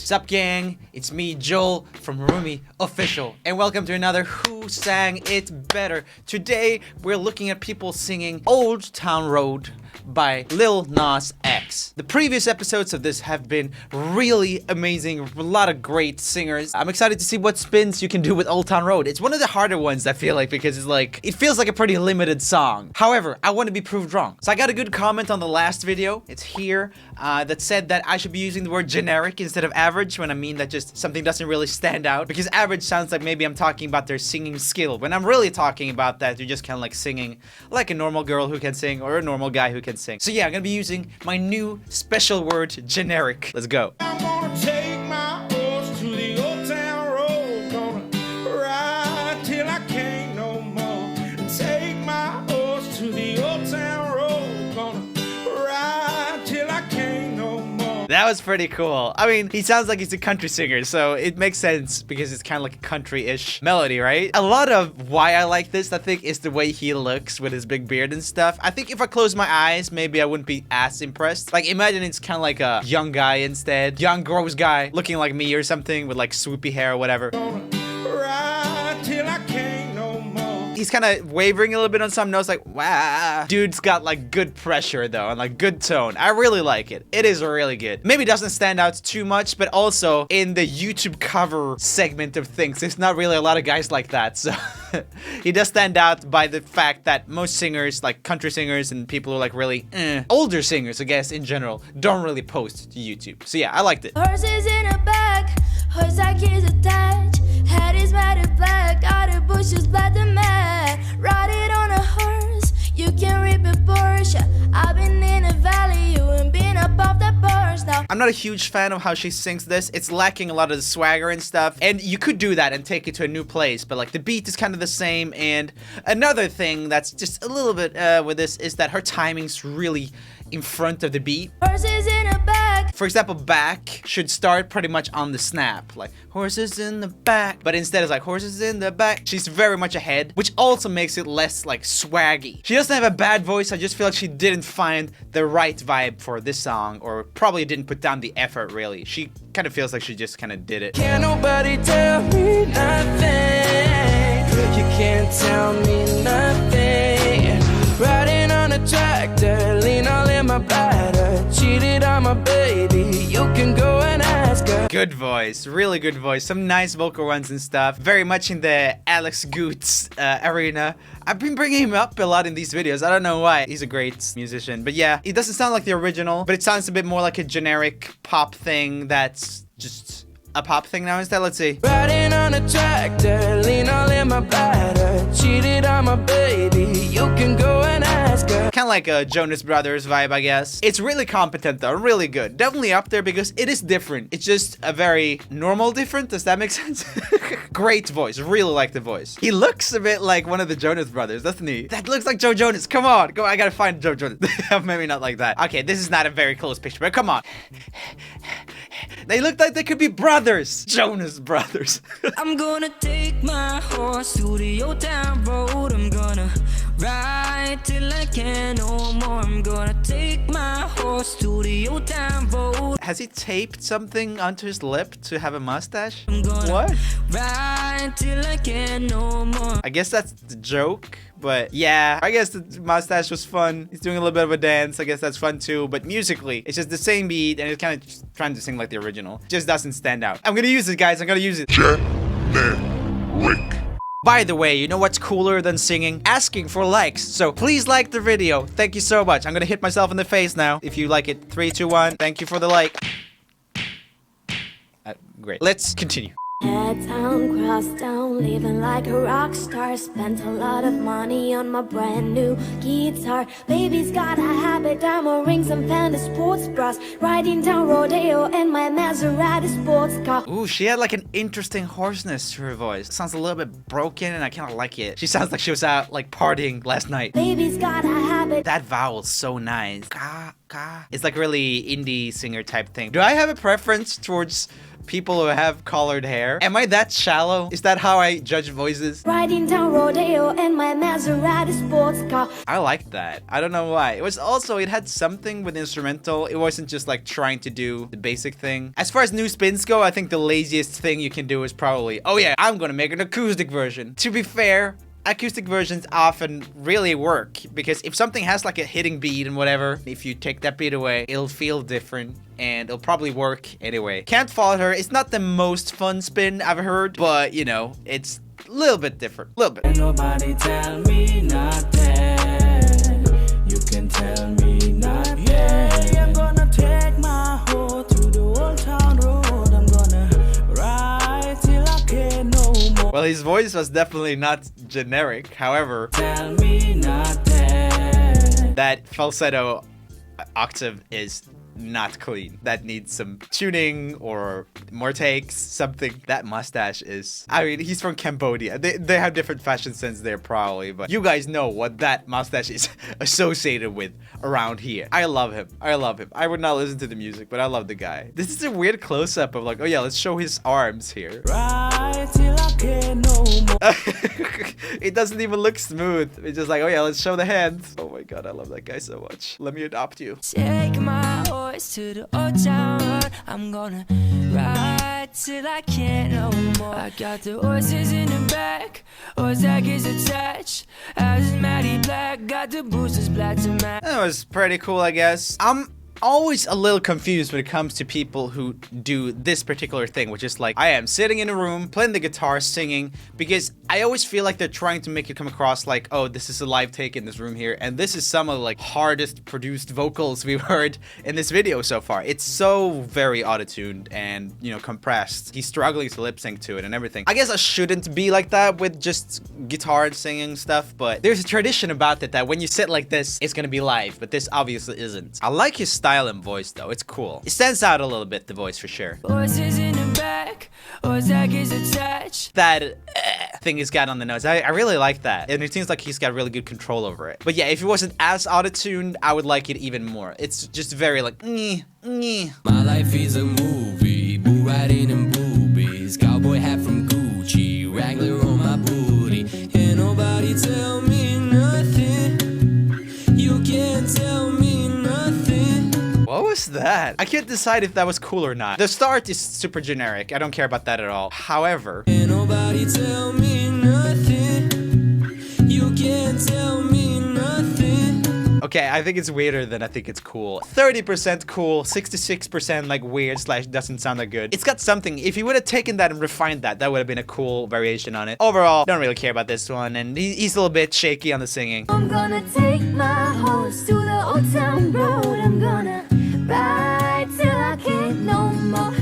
Sup gang, it's me Joel from RoomieOfficial, and welcome to another Who Sang It Better. Today we're looking at people singing Old Town Road by Lil Nas X. The previous episodes of this have been really amazing, a lot of great singers. I'm excited to see what spins you can do with Old Town Road. It's one of the harder ones, I feel like, because it feels like a pretty limited song. However, I want to be proved wrong. So I got a good comment on the last video, it's here, that said that I should be using the word generic instead of average when I mean that just something doesn't really stand out, because average sounds like maybe I'm talking about their singing skill, when I'm really talking about that you're just kind of like singing like a normal girl who can sing or a normal guy who can sing. So yeah, I'm gonna be using my new special word, generic. Let's go. I'm gonna take my horse to the old town road, gonna ride till I can't no more. Take my horse to the old town road, gonna ride till I can't no more. That was pretty cool. I mean, he sounds like he's a country singer, so it makes sense because it's kind of like a country-ish melody, right? A lot of why I like this, I think, is the way he looks with his big beard and stuff. I think if I close my eyes, maybe I wouldn't be as impressed. Like, imagine it's kind of like a young guy instead. Young, gross guy looking like me or something with like swoopy hair or whatever. Ride till I can't no more. He's kind of wavering a little bit on some notes, like, wow. Dude's got like good pressure though, and like good tone. I really like it. It is really good. Maybe it doesn't stand out too much, but also in the YouTube cover segment of things, there's not really a lot of guys like that. So he does stand out by the fact that most singers, like country singers and people who are like really older singers, I guess, in general, don't really post to YouTube. So yeah, I liked it. Horses in a back, horse like is attached. Head is matted black, out of bushes black the mat. Riding on a horse, you can rip a Porsche. I've been in a valley, you ain't been above the bars now. I'm not a huge fan of how she sings this. It's lacking a lot of the swagger and stuff. And you could do that and take it to a new place, but like the beat is kind of the same. And another thing that's just a little bit with this is that her timing's really in front of the beat. Horses in a back. For example, back should start pretty much on the snap, like horses in the back, but instead it's like horses in the back. She's very much ahead, which also makes it less like swaggy. She doesn't have a bad voice. I just feel like she didn't find the right vibe for this song, or probably didn't put down the effort really. She kind of feels like she just kind of did it. Can't nobody tell me nothing. You can't tell me nothing. Riding on a tractor, lean all in my bladder. Cheated on my baby, you can go and ask her. Good voice, really good voice. Some nice vocal runs and stuff. Very much in the Alex Goots arena. I've been bringing him up a lot in these videos. I don't know why. He's a great musician. But yeah, it doesn't sound like the original, but it sounds a bit more like a generic pop thing that's just a pop thing now instead. Let's see. Riding on a tractor, lean all in my bladder. Cheated on my baby, you can go and ask her. Kind of like a Jonas Brothers vibe, I guess. It's really competent though, really good. Definitely up there because it is different. It's just a very normal different, does that make sense? Great voice, really like the voice. He looks a bit like one of the Jonas Brothers, doesn't he? That looks like Joe Jonas, come on, I gotta find Joe Jonas. Maybe not like that. Okay, this is not a very close picture, but come on. They look like they could be brothers. Jonas Brothers. I'm gonna take my horse to the old town road. I'm gonna ride till I can't no more. I'm gonna take my horse to the old town road. Has he taped something onto his lip to have a mustache? I'm gonna What? ride till I can't no more. I guess that's the joke, but yeah, I guess the mustache was fun. He's doing a little bit of a dance. I guess that's fun too, but musically, it's just the same beat and it's kind of just trying to sing like the original. Just doesn't stand out. I'm gonna use it, guys. I'm gonna use it. Generic. By the way, you know what's cooler than singing? Asking for likes. So please like the video. Thank you so much. I'm gonna hit myself in the face now. If you like it, 3, 2, 1. Thank you for the like. Great. Let's continue. Head down, cross down, living like a rock star. Spent a lot of money on my brand new guitar. Baby's got a habit, diamond rings and fancy sports bras. Riding down rodeo in my Maserati sports car. Ooh, she had like an interesting hoarseness to her voice. It sounds a little bit broken and I kind of like it. She sounds like she was out like partying last night. Baby's got a habit. That vowel's so nice. Ka, ka. It's like really indie singer type thing. Do I have a preference towards people who have colored hair. Am I that shallow? Is that how I judge voices? Riding down Rodeo in my Maserati sports car. I like that. I don't know why. It was also, it had something with the instrumental. It wasn't just like trying to do the basic thing. As far as new spins go, I think the laziest thing you can do is probably, oh yeah, I'm gonna make an acoustic version. To be fair, acoustic versions often really work because if something has like a hitting beat and whatever, if you take that beat away, it'll feel different and it'll probably work anyway. Can't Fault Her. It's not the most fun spin I've heard, but you know, it's a little bit different. A little bit. Ain't nobody tell me nothing. You can tell me nothing. Yeah, I'm gonna take my hoe to the old town road. I'm gonna ride till I can't no more. Well, his voice was definitely not generic. However, Tell me nothing. that falsetto octave is not clean. That needs some tuning or more takes, something. That mustache is, I mean, he's from Cambodia. They have different fashion sense there probably, but you guys know what that mustache is associated with around here. I love him. I love him. I would not listen to the music, but I love the guy. This is a weird close-up of like, oh yeah, let's show his arms here. Ride till I can't no more. It doesn't even look smooth. It's just like, oh yeah, let's show the hands. Oh my god, I love that guy so much. Let me adopt you. Take my horse to the old town road. I'm gonna ride till I can't no more. I got the horses in the back, horse that is attached. As is Maddie Black, got the boosters black to match. That was pretty cool, I guess. I'm always a little confused when it comes to people who do this particular thing, which is like, I am sitting in a room, playing the guitar, singing, because I always feel like they're trying to make it come across like, oh, this is a live take in this room here, and this is some of the like hardest produced vocals we've heard in this video so far. It's so very auto-tuned and, you know, compressed. He's struggling to lip sync to it and everything. I guess I shouldn't be like that with just guitar and singing stuff, but there's a tradition about it that when you sit like this, it's gonna be live, but this obviously isn't. I like his style and voice though, it's cool. It stands out a little bit, the voice for sure. Horses in the back, horse that is attached. That thing he's got on the nose, I really like that. And it seems like he's got really good control over it. But yeah, if it wasn't as auto-tuned, I would like it even more. It's just very like, My life is a movie, boo riding in boobies, cowboy hat from Gucci, Wrangler on my booty. Can't nobody tell me nothing. You can't tell me nothing. what was that? I can't decide if that was cool or not. The start is super generic. I don't care about that at all. However, Can't nobody tell me nothing. You can't tell me nothing. okay, I think it's weirder than I think it's cool. 30% cool, 66% like weird / doesn't sound that good. It's got something. If he would have taken that and refined that, that would have been a cool variation on it. Overall, don't really care about this one, and he's a little bit shaky on the singing. I'm gonna take my horse to the old town road. I'm gonna ride till I can't no more.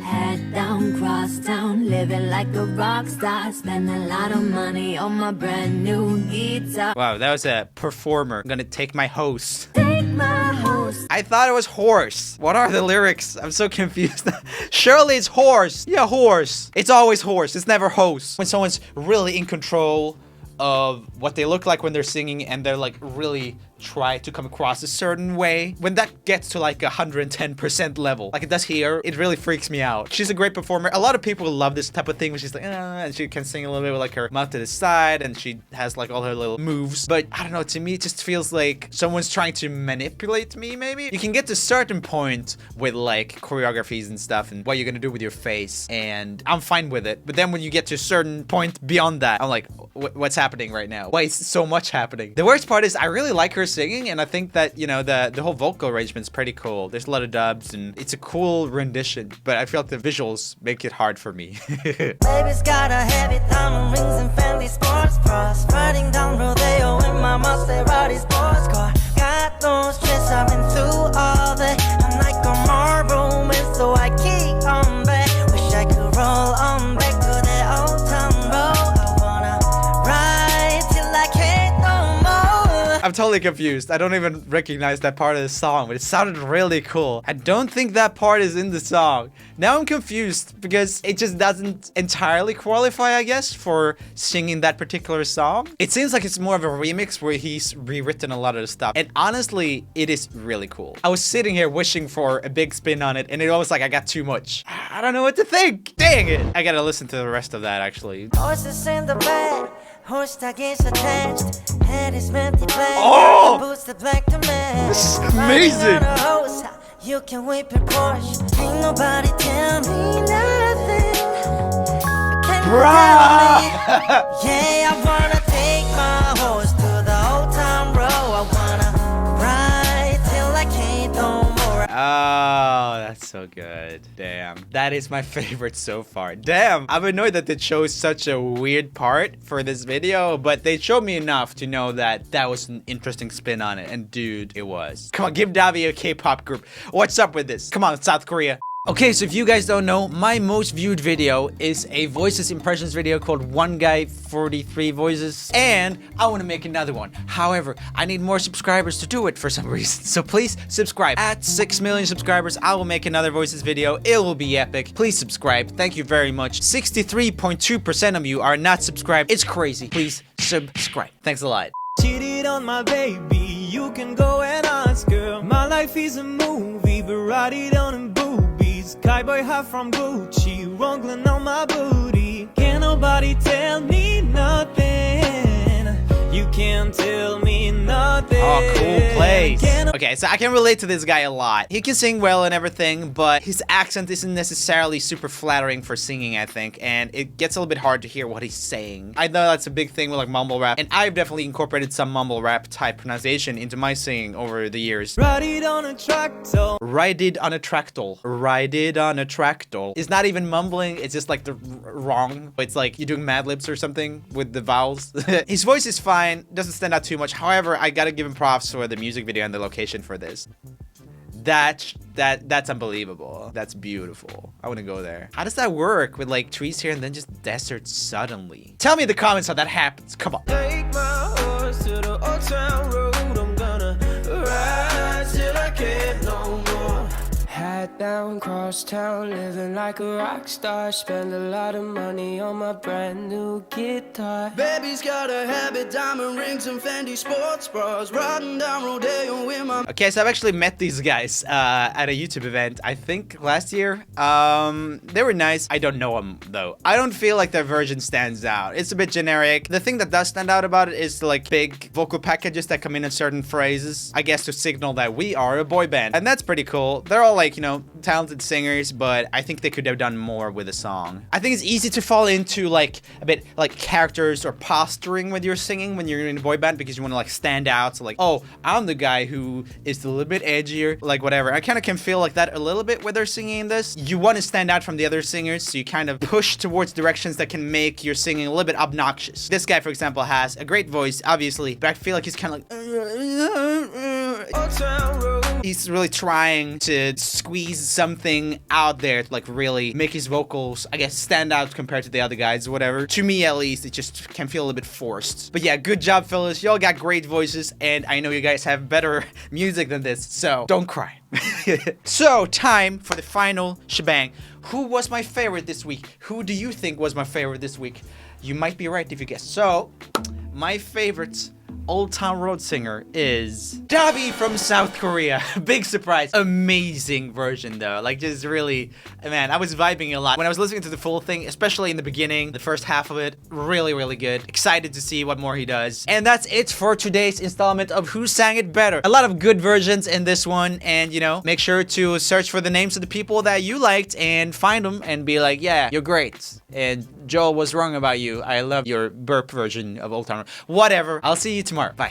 Head down, cross town, living like a rock star. Spend a lot of money on my brand new guitar. Wow, that was a performer. I'm gonna take my host. Take my horse. I thought it was horse. What are the lyrics? I'm so confused. Surely it's horse. Yeah, horse. It's always horse. It's never host. When someone's really in control of what they look like when they're singing and they're like really try to come across a certain way, when that gets to like 110% level, like it does here, it really freaks me out. She's a great performer. A lot of people love this type of thing where she's like, and she can sing a little bit with like her mouth to the side and she has like all her little moves. But I don't know, to me it just feels like someone's trying to manipulate me maybe. You can get to a certain point with like choreographies and stuff and what you're gonna do with your face, and I'm fine with it. But then when you get to a certain point beyond that, I'm like, what's happening right now? Why is so much happening? The worst part is I really like her singing, and I think that, you know, the whole vocal arrangement's pretty cool. There's a lot of dubs and it's a cool rendition, but I feel like the visuals make it hard for me. Baby's got a heavy diamond rings and fancy sports bras. Riding down Rodeo in my Maserati sports car. Got no stress, I've been through all that. I'm like a marble man, so I keep on back. Wish I could roll on back to that old town road. I wanna ride till I can't no more. I'm totally confused. I don't even recognize that part of the song, but it sounded really cool. I don't think that part is in the song. Now I'm confused because it just doesn't entirely qualify, I guess, for singing that particular song. It seems like it's more of a remix where he's rewritten a lot of the stuff. And honestly, it is really cool. I was sitting here wishing for a big spin on it, and it was like I got too much. I don't know what to think. Dang it. I gotta listen to the rest of that, actually. Horses in the bed, horse tag is attached. Head is meant to play. Oh! Boots the black to man. This is amazing. You can whip your Porsche. Ain't nobody tell me nothing. Bruh! Yeah, I wanna take my horse to the old town road. I wanna ride till I can't no more. Oh, that's so good. Damn. That is my favorite so far. Damn. I'm annoyed that they chose such a weird part for this video, but they showed me enough to know that that was an interesting spin on it. And dude, it was. Come on, give Davi a K-pop group. What's up with this? Come on, South Korea. Okay, so if you guys don't know, my most viewed video is a voices impressions video called One Guy 43 Voices, and I want to make another one. However, I need more subscribers to do it for some reason, so please subscribe. At 6 million subscribers, I will make another voices video. It will be epic. Please subscribe. Thank you very much. 63.2% of you are not subscribed. It's crazy. Please subscribe. Thanks a lot. Cheated on my baby, you can go and ask her. My life is a movie, but write it on in boobies. Skyboy hat from Gucci, wrangling on my booty. Can't nobody tell me nothing. You can't tell me nothing. Oh, cool place. Okay, so I can relate to this guy a lot. He can sing well and everything, but his accent isn't necessarily super flattering for singing, I think, and it gets a little bit hard to hear what he's saying. I know that's a big thing with like mumble rap, and I've definitely incorporated some mumble rap type pronunciation into my singing over the years. Ride it on a tractor. Ride it on a tractor. Ride it on a tractor. It's not even mumbling, it's just like the wrong. It's like you're doing Mad Libs or something with the vowels. His voice is fine, doesn't stand out too much. However, I gotta give him props for the music video and the location for this. That's unbelievable. That's beautiful. I want to go there. How does that work with like trees here and then just desert suddenly? Tell me in the comments how that happens. Come on. Take my horse to the old town road. I'm gonna ride till I can't no more. Hat down, cross town, living like a rock star. Spend a lot of money on my brand new guitar. Baby's got a habit, diamond rings and Fendi sports bras. Riding down Rodeo with my... Okay, so I've actually met these guys at a YouTube event, I think last year. They were nice. I don't know them though. I don't feel like their version stands out. It's a bit generic. The thing that does stand out about it is the like big vocal packages that come in certain phrases, I guess to signal that we are a boy band. And that's pretty cool. They're all like, you know, talented singers, but I think they could have done more with the song. I think it's easy to fall into like a bit like characters or posturing with your singing when you're in a boy band because you want to like stand out. So like, oh, I'm the guy who is a little bit edgier, like whatever. I kind of can feel like that a little bit when they're singing this. You want to stand out from the other singers, so you kind of push towards directions that can make your singing a little bit obnoxious. This guy, for example, has a great voice, obviously, but I feel like he's kind of like he's really trying to squeeze something out there to like really make his vocals, I guess, stand out compared to the other guys or whatever. To me, at least, it just can feel a little bit forced. But yeah, good job, fellas. Y'all got great voices, and I know you guys have better music than this, so don't cry. So, time for the final shebang. Who was my favorite this week? Who do you think was my favorite this week? You might be right if you guess. So, my favorite Old Town Road singer is Davi from South Korea. Big surprise. Amazing version though. Like just really, man, I was vibing a lot. When I was listening to the full thing, especially in the beginning, the first half of it, really, really good. Excited to see what more he does. And that's it for today's installment of Who Sang It Better. A lot of good versions in this one. And you know, make sure to search for the names of the people that you liked and find them and be like, yeah, you're great. And Joel was wrong about you. I love your burp version of Old Town Road. Whatever. I'll see you tomorrow. Bye.